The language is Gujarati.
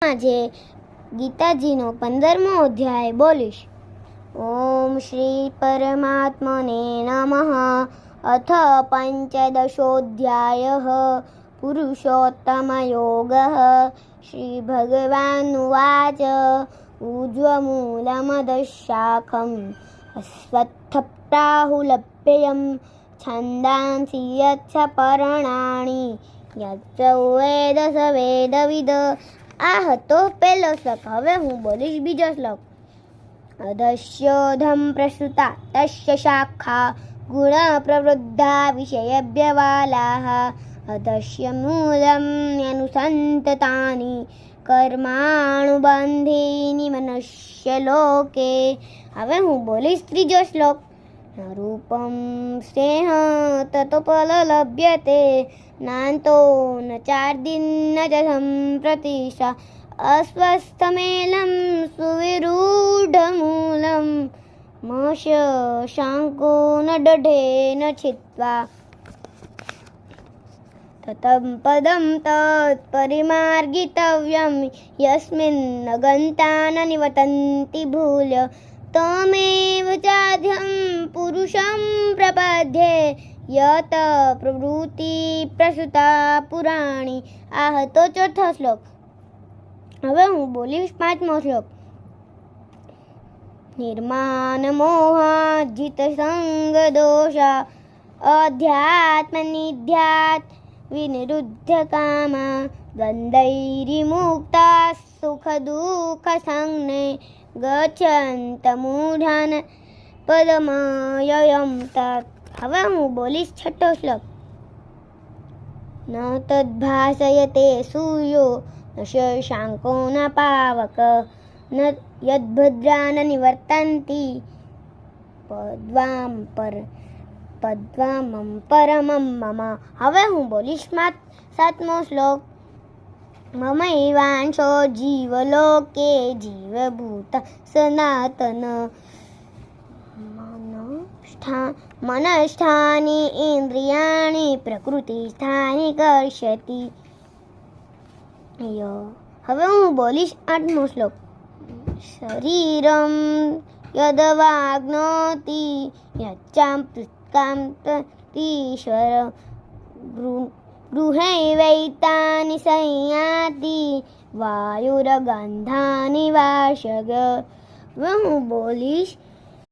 આજે ગીતાજીનો 15મો અધ્યાય બોલીશ. ઓમ શ્રી પરમાત્મને નમઃ. અથ પંચદશોऽધ્યાયઃ પુરુષોત્તમયોગઃ. શ્રી ભગવાનુવાચ ઊર્ધ્વમૂલમધઃશાખम् અશ્વત્થપ્રાहुलभ्यं છંદાંસि યચ્છ પર્ણાણિ યચ્છ વેદ સ વેદવિદ. આ હતો પહેલો શ્લોક. હવે હું બોલીશ બીજો શ્લોક. અધસ્યોધમ પ્રસૃતા તસ્ય શાખા ગુણ પ્રવૃદ્ધા વિષયભ્યવાલાઃ અધસ્ય મૂલમ યનુસંતતાનિ કર્માણુબંધીનિ મનુષ્ય લોકે. હવે હું બોલીશ ત્રીજો શ્લોક. રૂપમ સ્નેહ તતોપલભ્યતે નાન્તો ન ચાર્દિન ન ચ સંપ્રતિષ્ઠા અસ્વસ્થમેલં સુવિરૂઢમૂલં મશ શાંકો ન દઢેન છિત્વા તતં પદં તત્પરિમાર્ગિતવ્યં યસ્મિન્ ન ગન્તા ન નિવતન્તિ ભૂલ્ય તમેવ ચાધ્યં પુરુષં પ્રપદ્યે યત પ્રવૃત્તિ પ્રસૂતા પુરાણી. આ હતો ચોથો શ્લોક. હવે હું બોલીશ પાંચમો શ્લોક. નિર્માન મોહાજિત સંગ દોષા અધ્યાત્મ નિધ્યાત વિનિરુદ્ધ કામા દ્વંદ્વૈર્વિમુક્તા સુખ દુઃખ સંજ્ઞે ગચ્છન્ત મૂઢાન પદમયમ તત. હવે હું બોલીશ છઠ્ઠો શ્લોક. ન તદ્ભાસયતે સૂર્યો ન શશાંકો ન પાવક ન યદ્ભદ્રા ન નિવર્તન્તિ પદ્વામં પરમં મમ. હવે હું બોલીશ સાતમો શ્લોક. મમૈવાંશો જીવલોકે જીવભૂત સનાતન મનસ્થાની ઇન્દ્રિયાણી પ્રકૃતિસ્થાની કર્ષતિ. હવે હું બોલીશ આઠમો શ્લોક. શરીરમ યદવાગ્નોતિ યચ્ચામ પૃત્કાંતીશ્વર ગૃહૈવૈતાનિ સંયાતિ વાયુરગંધાનિ વાશગ. હવે હું બોલીશ